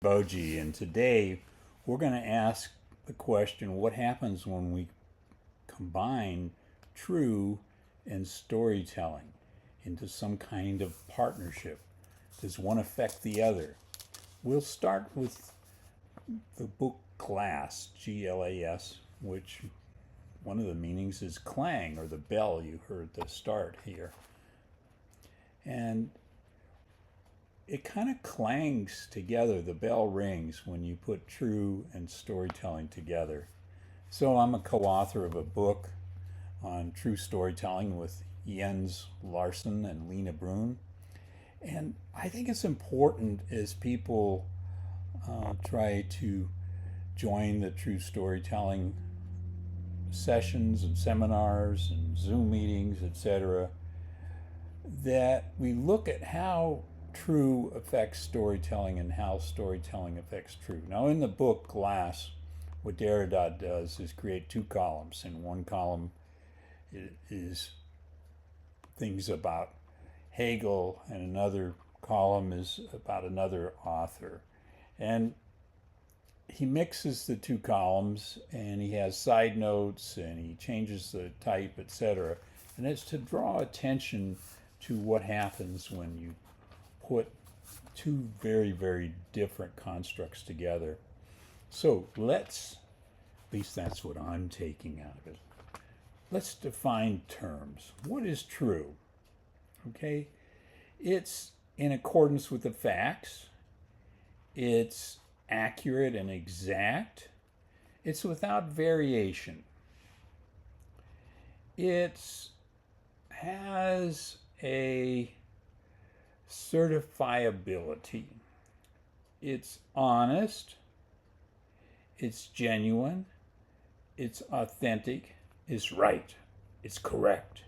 Boje, and today we're going to ask the question, what happens when we combine true and storytelling into some kind of partnership? Does one affect the other? We'll start with the book GLAS, G-L-A-S, which one of the meanings is clang, or the bell you heard the start here. And it kind of clangs together, the bell rings when you put true and storytelling together. So I'm a co-author of a book on true storytelling with Jens Larsen and Lena Brun. And I think it's important as people try to join the true storytelling sessions and seminars and Zoom meetings, etc., that we look at how true affects storytelling and how storytelling affects true. Now, in the book GLAS, what Derrida does is create two columns. In one column is things about Hegel, and another column is about another author. And he mixes the two columns, and he has side notes, and he changes the type, etc. And it's to draw attention to what happens when you put two very, very different constructs together. So let's, at least that's what I'm taking out of it. Let's define terms. What is true? Okay, it's in accordance with the facts. It's accurate and exact. It's without variation. It has a certifiability. It's honest. It's genuine. It's authentic. It's right. It's correct.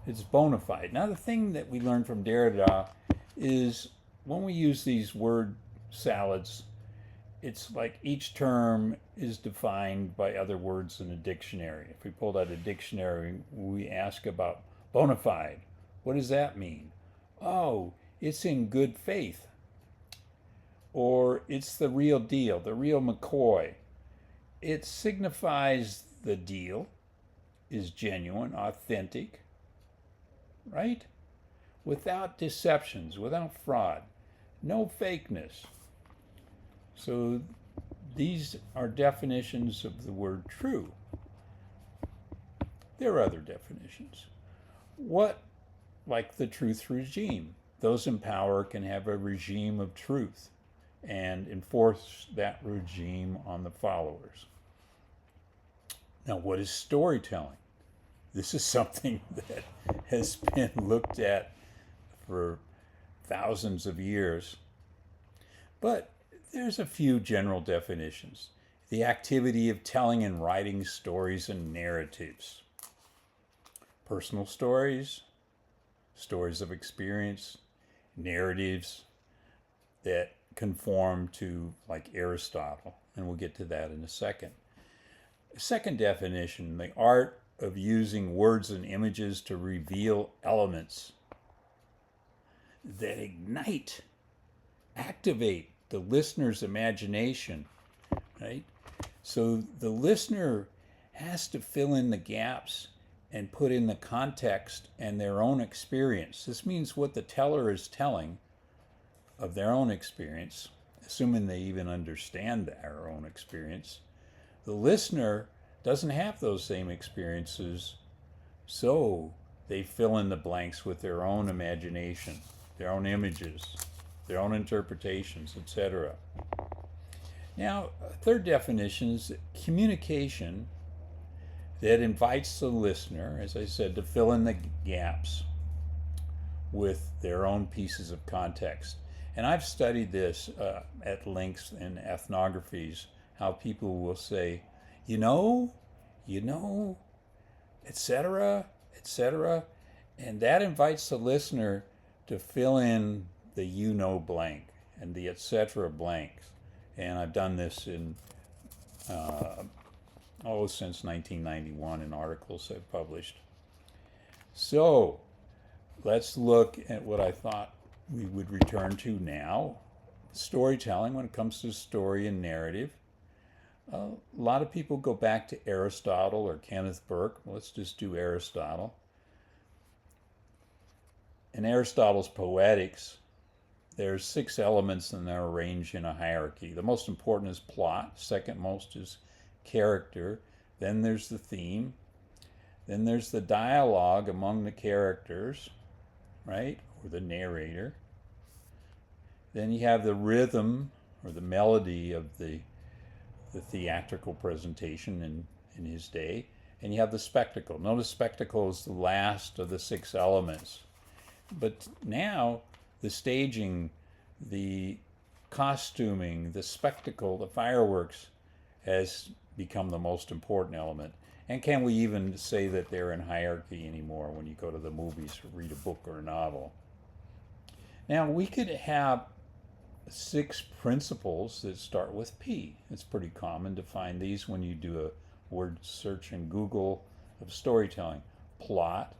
It's bonafide. Now, the thing that we learned from Derrida is when we use these word salads, it's like each term is defined by other words in a dictionary. If we pulled out a dictionary, we ask about bonafide. What does that mean? Oh, it's in good faith. Or it's the real deal, the real McCoy. It signifies the deal is genuine, authentic, right? Without deceptions, without fraud, no fakeness. So these are definitions of the word true. There are other definitions. What, like the truth regime? Those in power can have a regime of truth and enforce that regime on the followers. Now, what is storytelling? This is something that has been looked at for thousands of years. But there's a few general definitions. The activity of telling and writing stories and narratives. Personal stories, stories of experience, narratives that conform to, like Aristotle, and we'll get to that in a second. Second definition, the art of using words and images to reveal elements that ignite, activate the listener's imagination, right? So the listener has to fill in the gaps and put in the context and their own experience. This means what the teller is telling of their own experience, assuming they even understand their own experience. The listener doesn't have those same experiences, so they fill in the blanks with their own imagination, their own images, their own interpretations, etc. Now, third definition is communication that invites the listener, as I said, to fill in the gaps with their own pieces of context. And I've studied this at length in ethnographies, how people will say, you know, etc., etc. And that invites the listener to fill in the blank and the etc. blanks. And I've done this in, since 1991 in articles I've published. So let's look at what I thought we would return to now, storytelling, when it comes to story and narrative, a lot of people go back to Aristotle or Kenneth Burke. Let's just do Aristotle. In Aristotle's Poetics, there's 6 elements and they're arranged in a hierarchy. The most important is plot, second most is character, then there's the theme, then there's the dialogue among the characters, right, or the narrator. Then you have the rhythm or the melody of the theatrical presentation in his day, and you have the spectacle. Notice spectacle is the last of the 6 elements. But now the staging, the costuming, the spectacle, the fireworks has become the most important element. And can we even say that they're in hierarchy anymore when you go to the movies or read a book or a novel? Now we could have 6 principles that start with P. It's pretty common to find these when you do a word search in Google of storytelling. Plot,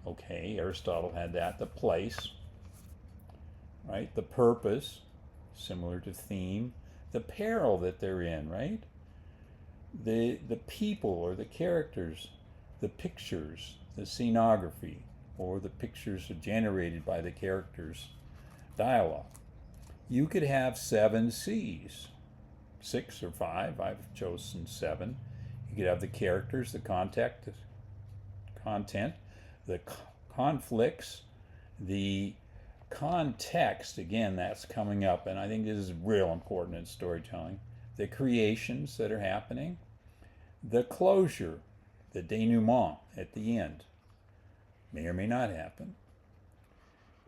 okay, Aristotle had that. The place, right? The purpose, similar to theme. The peril that they're in, right? The people or the characters, the pictures, the scenography, or the pictures are generated by the characters' dialogue. You could have 7 C's, 6 or 5. I've chosen 7. You could have the characters, the content, the conflicts, the context. Again, that's coming up, and I think this is real important in storytelling. The creations that are happening, the closure, the denouement at the end, may or may not happen.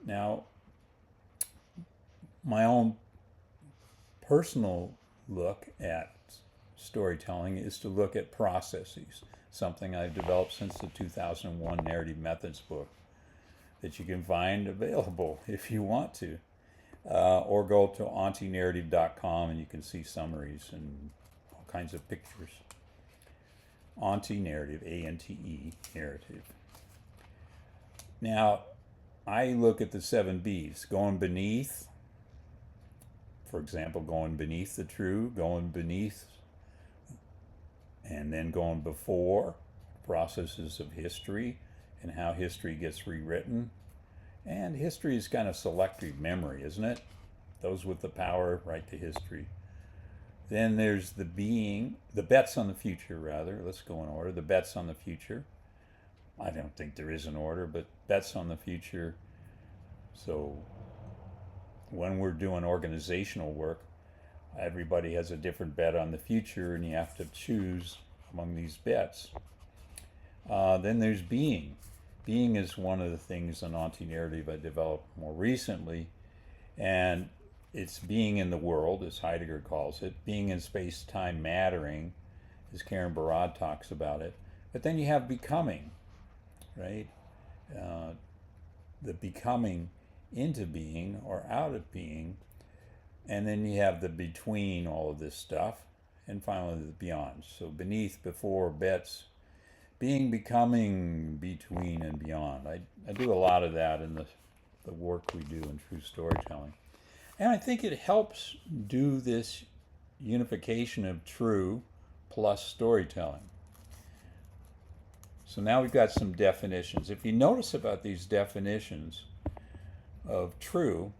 Now, my own personal look at storytelling is to look at processes, something I've developed since the 2001 Narrative Methods book that you can find available if you want to. Or go to antinarrative.com and you can see summaries and all kinds of pictures. Anti-narrative, A-N-T-E, narrative. Now, I look at the 7 B's. Going beneath, for example, going beneath the true, going beneath, and then going before, processes of history and how history gets rewritten. And history is kind of selective memory, isn't it? Those with the power write the history. Then there's the being, the bets on the future, rather. Let's go in order. The bets on the future. I don't think there is an order, but bets on the future. So when we're doing organizational work, everybody has a different bet on the future, and you have to choose among these bets. Then there's being. Being is one of the things in anti-narrative I developed more recently, and it's being in the world, as Heidegger calls it, being in space-time mattering, as Karen Barad talks about it. But then you have becoming, right? The becoming into being or out of being, and then you have the between all of this stuff, and finally the beyond. So beneath, before, bets, being, becoming, between, and beyond. I do a lot of that in the work we do in true storytelling. And I think it helps do this unification of true plus storytelling. So now we've got some definitions. If you notice about these definitions of true,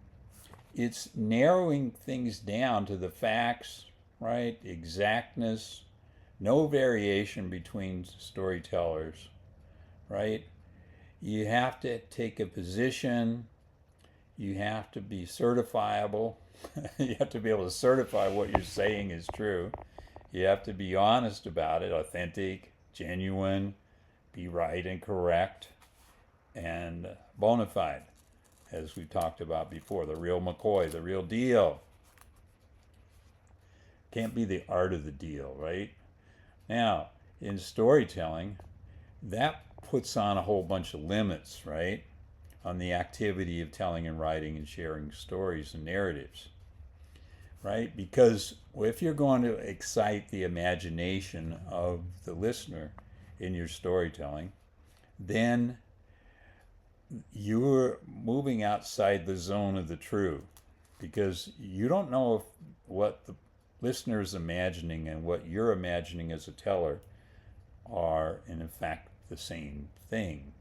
it's narrowing things down to the facts, right? Exactness, no variation between storytellers, right? You have to take a position. You have to be certifiable. You have to be able to certify what you're saying is true. You have to be honest about it, authentic, genuine, be right and correct, and bona fide, as we talked about before, the real McCoy, the real deal. Can't be the art of the deal, right? Now, in storytelling, that puts on a whole bunch of limits, right? On the activity of telling and writing and sharing stories and narratives, right? Because if you're going to excite the imagination of the listener in your storytelling, then you're moving outside the zone of the true. because you don't know if what the listener is imagining and what you're imagining as a teller are in fact the same thing.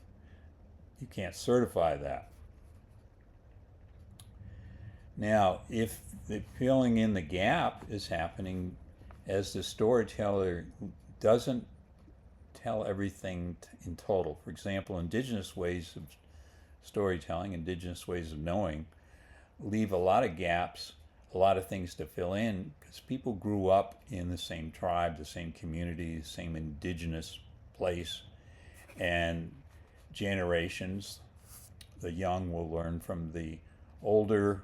You can't certify that. Now, if the filling in the gap is happening as the storyteller doesn't tell everything in total, for example, indigenous ways of storytelling, indigenous ways of knowing, leave a lot of gaps, a lot of things to fill in, because people grew up in the same tribe, the same community, the same indigenous place, and generations. The young will learn from the older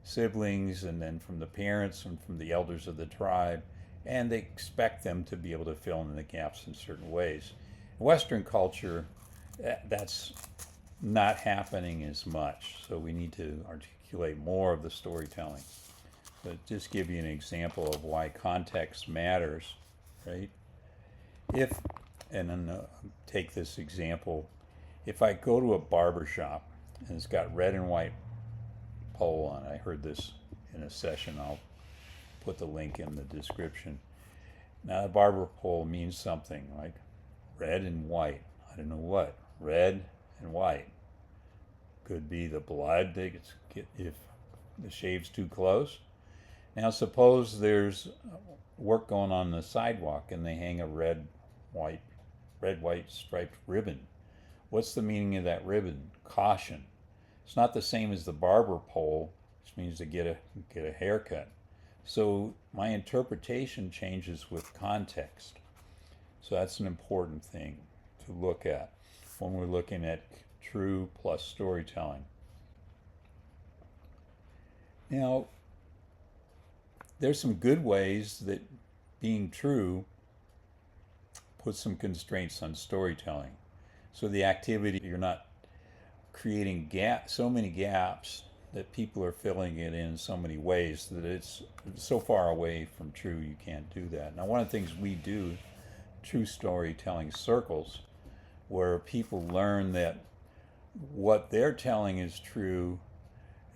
siblings and then from the parents and from the elders of the tribe, and they expect them to be able to fill in the gaps in certain ways. In Western culture, that's not happening as much, so we need to articulate more of the storytelling. But just give you an example of why context matters, right? And then take this example, if I go to a barber shop and it's got red and white pole on it, I heard this in a session, I'll put the link in the description. Now the barber pole means something like red and white. I don't know what. Red and white. Could be the blood that gets, if the shave's too close. Now suppose there's work going on the sidewalk and they hang a red, white striped ribbon. What's the meaning of that ribbon? Caution. It's not the same as the barber pole, which means to get a haircut. So my interpretation changes with context. So that's an important thing to look at when we're looking at true plus storytelling. Now, there's some good ways that being true puts some constraints on storytelling. So the activity, you're not creating so many gaps that people are filling it in so many ways that it's so far away from true you can't do that. Now, one of the things we do, true storytelling circles, where people learn that what they're telling is true.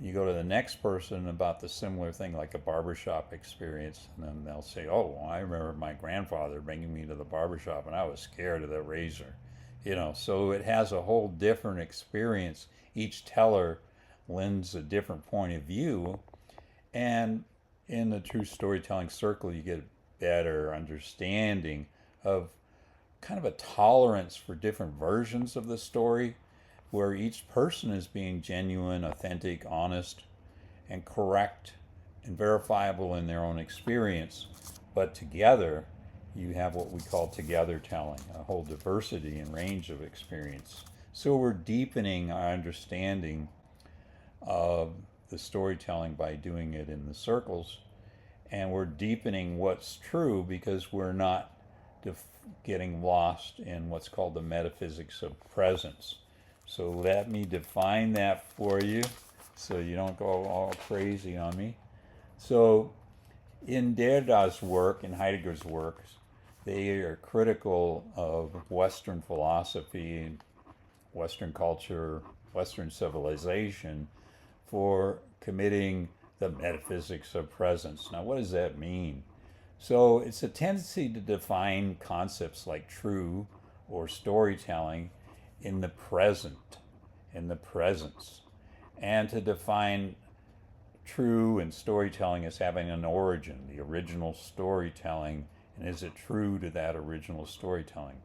You go to the next person about the similar thing, like a barbershop experience, and then they'll say, oh, I remember my grandfather bringing me to the barbershop and I was scared of the razor. So it has a whole different experience. Each teller lends a different point of view, and in the true storytelling circle you get a better understanding of kind of a tolerance for different versions of the story, where each person is being genuine, authentic, honest, and correct and verifiable in their own experience, but together you have what we call together telling, a whole diversity and range of experience. So we're deepening our understanding of the storytelling by doing it in the circles, and we're deepening what's true because we're not getting lost in what's called the metaphysics of presence. So let me define that for you so you don't go all crazy on me. So in Derrida's work, in Heidegger's works, they are critical of Western philosophy, Western culture, Western civilization for committing the metaphysics of presence. Now, what does that mean? So it's a tendency to define concepts like true or storytelling in the present, in the presence, and to define true and storytelling as having an origin, the original storytelling, and is it true to that original storytelling?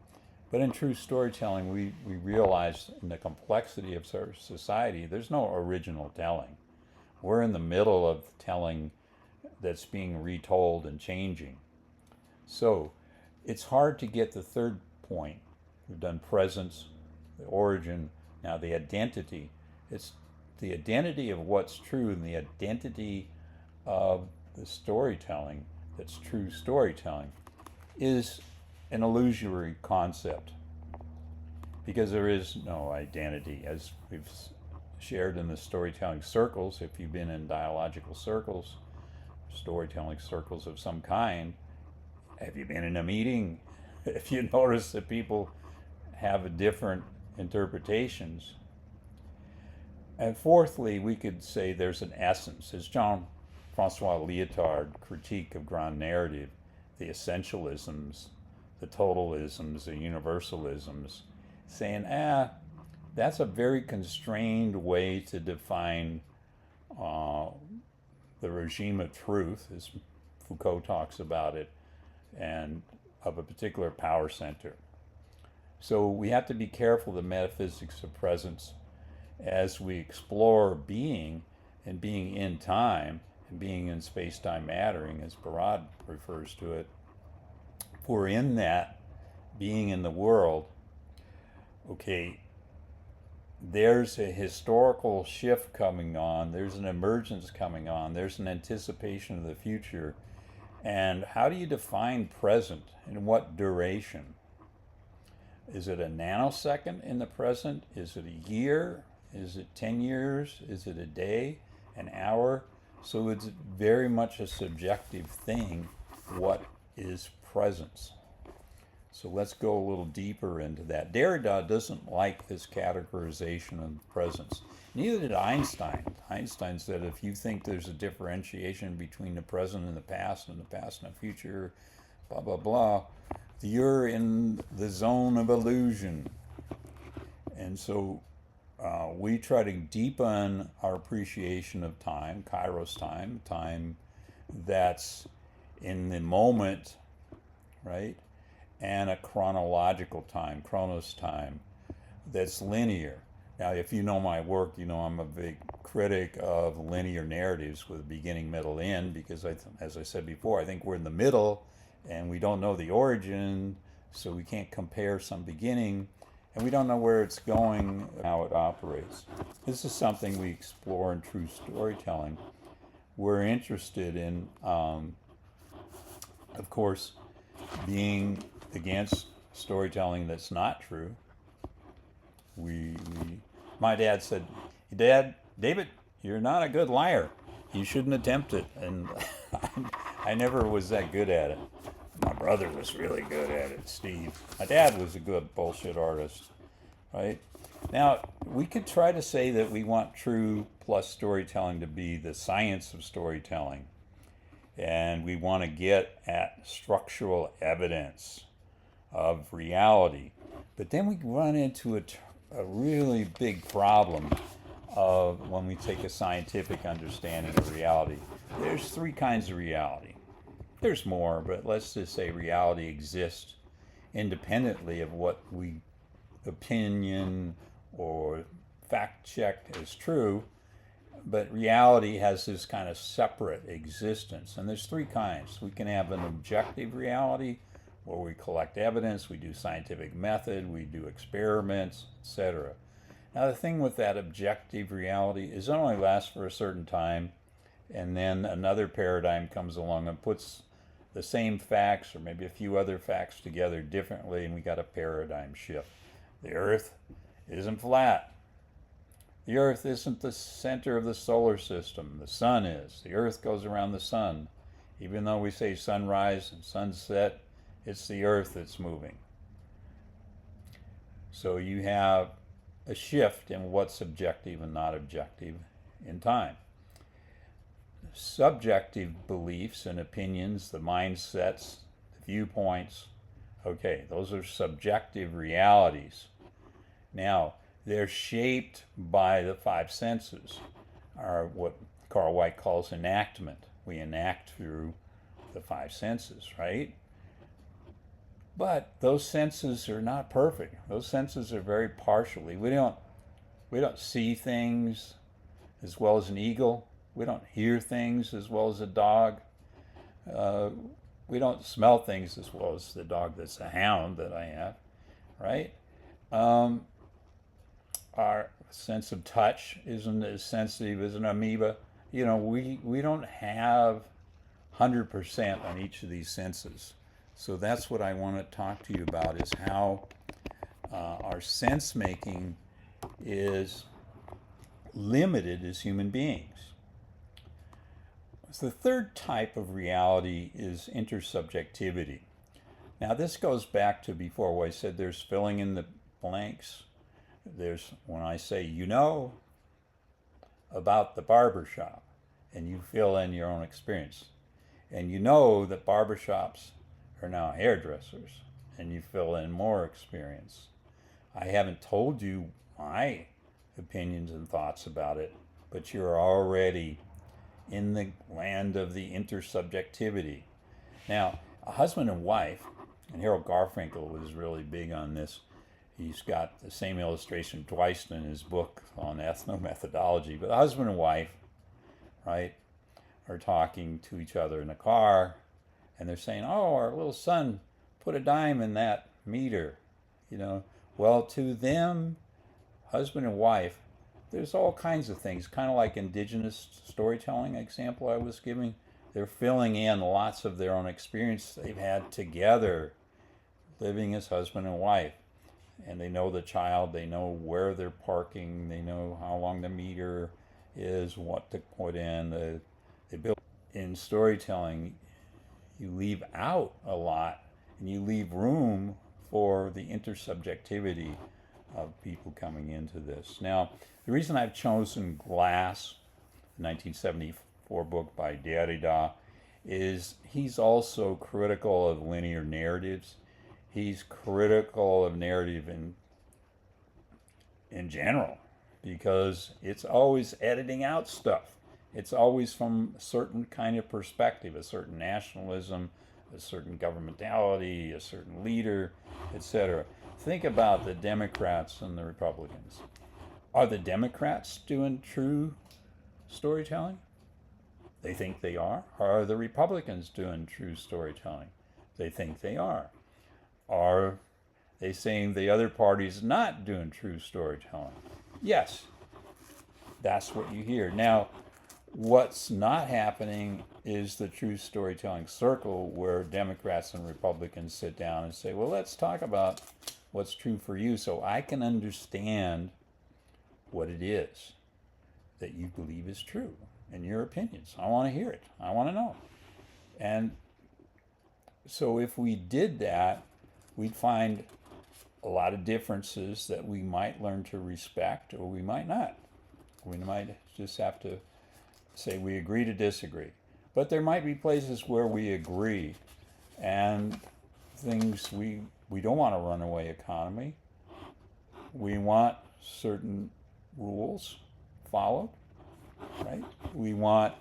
But in true storytelling, we realize in the complexity of our society, there's no original telling. We're in the middle of telling that's being retold and changing. So it's hard to get the third point. We've done presence, the origin, now the identity. It's the identity of what's true and the identity of the storytelling that's true storytelling is an illusory concept, because there is no identity. As we've shared in the storytelling circles, if you've been in dialogical circles, storytelling circles of some kind, have you been in a meeting? If you notice that people have different interpretations, And fourthly, we could say there's an essence. As Jean-Francois Lyotard critique of grand narrative, the essentialisms, the totalisms, the universalisms, saying, that's a very constrained way to define the regime of truth, as Foucault talks about it, and of a particular power center. So we have to be careful the metaphysics of presence as we explore being and being in time and being in space-time mattering, as Barad refers to it. If we're in that being in the world, okay, there's a historical shift coming on, there's an emergence coming on, there's an anticipation of the future. And how do you define present? In what duration? Is it a nanosecond in the present? Is it a year? Is it 10 years? Is it a day? An hour? So it's very much a subjective thing. What is presence? So let's go a little deeper into that. Derrida doesn't like this categorization of presence. Neither did Einstein. Einstein said if you think there's a differentiation between the present and the past and the future, blah, blah, blah, you're in the zone of illusion. And so we try to deepen our appreciation of time, kairos time, time that's in the moment, right? And a chronological time, chronos time, that's linear. Now, if you know my work, you know I'm a big critic of linear narratives with beginning, middle, end, because as I said before, I think we're in the middle and we don't know the origin, so we can't compare some beginning, and we don't know where it's going, how it operates. This is something we explore in true storytelling. We're interested in, of course, being against storytelling that's not true. My dad said, David, you're not a good liar. You shouldn't attempt it. And I never was that good at it. My brother was really good at it, Steve. My dad was a good bullshit artist, right? Now, we could try to say that we want true plus storytelling to be the science of storytelling. And we want to get at structural evidence of reality. But then we run into a really big problem of when we take a scientific understanding of reality. There's three kinds of reality. There's more, but let's just say reality exists independently of what we opinion or fact check as true. But reality has this kind of separate existence. And there's three kinds. We can have an objective reality where we collect evidence, we do scientific method, we do experiments, etc. Now the thing with that objective reality is it only lasts for a certain time, and then another paradigm comes along and puts the same facts or maybe a few other facts together differently, and we got a paradigm shift. The Earth isn't flat. The Earth isn't the center of the solar system. The sun is. The Earth goes around the sun. Even though we say sunrise and sunset, it's the Earth that's moving. So you have a shift in what's objective and not objective in time. Subjective beliefs and opinions, the mindsets, the viewpoints, okay, those are subjective realities. Now, they're shaped by the five senses, or what Carl White calls enactment. We enact through the five senses, right? But those senses are not perfect. Those senses are very partially. We don't see things as well as an eagle. We don't hear things as well as a dog. We don't smell things as well as the dog that's a hound that I have, right? Our sense of touch isn't as sensitive as an amoeba. You know, we don't have 100% on each of these senses. So that's what I want to talk to you about, is how our sense making is limited as human beings. So the third type of reality is intersubjectivity. Now this goes back to before where I said there's filling in the blanks. There's when I say you know, about the barber shop, and you fill in your own experience. And you know that barbershops are now hairdressers, and you fill in more experience. I haven't told you my opinions and thoughts about it, but you're already in the land of the intersubjectivity. Now, a husband and wife, and Harold Garfinkel was really big on this. He's got the same illustration twice in his book on ethnomethodology. But a husband and wife, right, are talking to each other in a car, and they're saying, "Oh, our little son put a dime in that meter," you know. Well, to them, husband and wife, there's all kinds of things, kind of like indigenous storytelling example I was giving. They're filling in lots of their own experience they've had together, living as husband and wife. And they know the child, they know where they're parking, they know how long the meter is, what to put in. They build. In storytelling, you leave out a lot, and you leave room for the intersubjectivity of people coming into this. Now, the reason I've chosen GLAS, the 1974 book by Derrida, is he's also critical of linear narratives. He's critical of narrative in general, because it's always editing out stuff. It's always from a certain kind of perspective, a certain nationalism, a certain governmentality, a certain leader, etc. Think about the Democrats and the Republicans. Are the Democrats doing true storytelling? They think they are. Are the Republicans doing true storytelling? They think they are. Are they saying the other party's not doing true storytelling? Yes, that's what you hear. Now, what's not happening is the true storytelling circle, where Democrats and Republicans sit down and say, well, let's talk about what's true for you so I can understand what it is that you believe is true and your opinions. I want to hear it. I want to know. And so if we did that, we'd find a lot of differences that we might learn to respect, or we might not. We might just have to say we agree to disagree. But there might be places where we agree, and things we don't want a runaway economy. We want certain rules followed, right? We want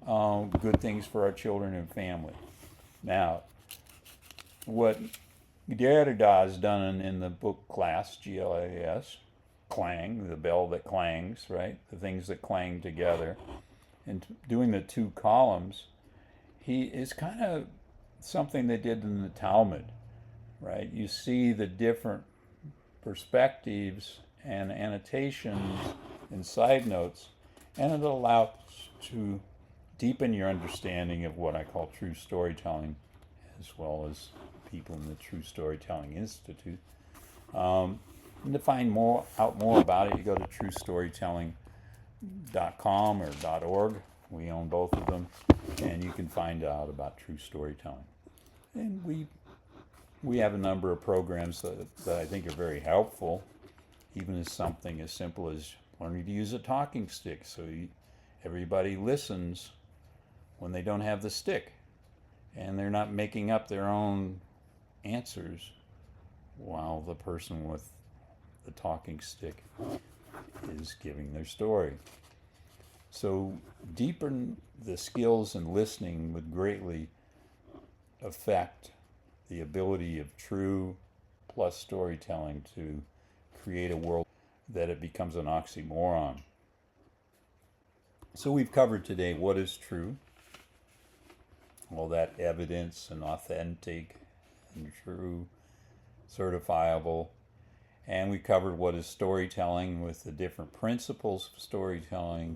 good things for our children and family. Now, what Derrida has done in the book GLAS, G-L-A-S, clang, the bell that clangs, right? The things that clang together. And doing the two columns, he is kind of something they did in the Talmud, right? You see the different perspectives and annotations and side notes, and it allows to deepen your understanding of what I call true storytelling, as well as people in the True Storytelling Institute. And to find out more about it, you go to truestorytelling.com or .org. We own both of them, and you can find out about true storytelling. And we have a number of programs that I think are very helpful, even as something as simple as learning to use a talking stick, so everybody listens when they don't have the stick, and they're not making up their own answers while the person with the talking stick is giving their story. So deepen the skills in listening would greatly affect the ability of true plus storytelling to create a world that it becomes an oxymoron. So we've covered today what is true, all that evidence and authentic and true, certifiable. And we covered what is storytelling with the different principles of storytelling,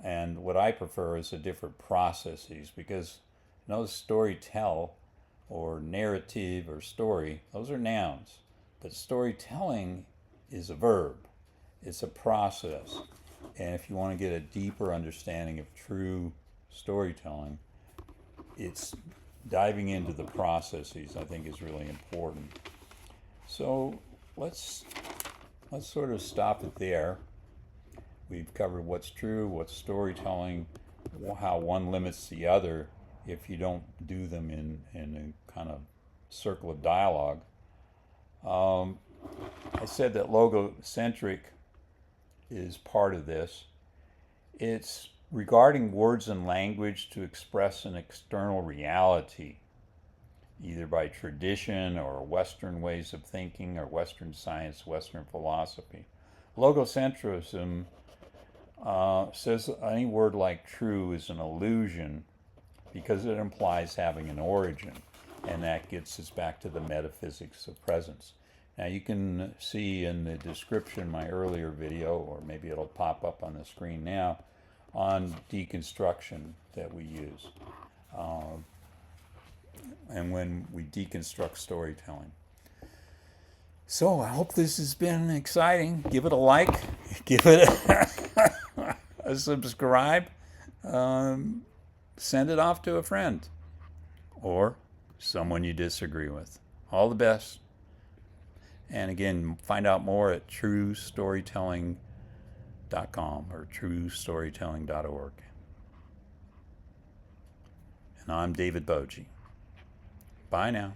and what I prefer is the different processes, because storytell or narrative or story, those are nouns, but storytelling is a verb. It's a process. And if you want to get a deeper understanding of true storytelling, it's diving into the processes, I think, is really important. So let's sort of stop it there. We've covered what's true, what's storytelling, how one limits the other if you don't do them in a kind of circle of dialogue. I said that logocentric is part of this. It's regarding words and language to express an external reality, either by tradition or Western ways of thinking or Western science, Western philosophy. Logocentrism says any word like true is an illusion because it implies having an origin, and that gets us back to the metaphysics of presence. Now you can see in the description my earlier video, or maybe it'll pop up on the screen now, on deconstruction that we use. And when we deconstruct storytelling. So I hope this has been exciting. Give it a like, give it a subscribe, send it off to a friend or someone you disagree with. All the best. And again, find out more at truestorytelling.com or truestorytelling.org. And I'm David Boje. Bye now.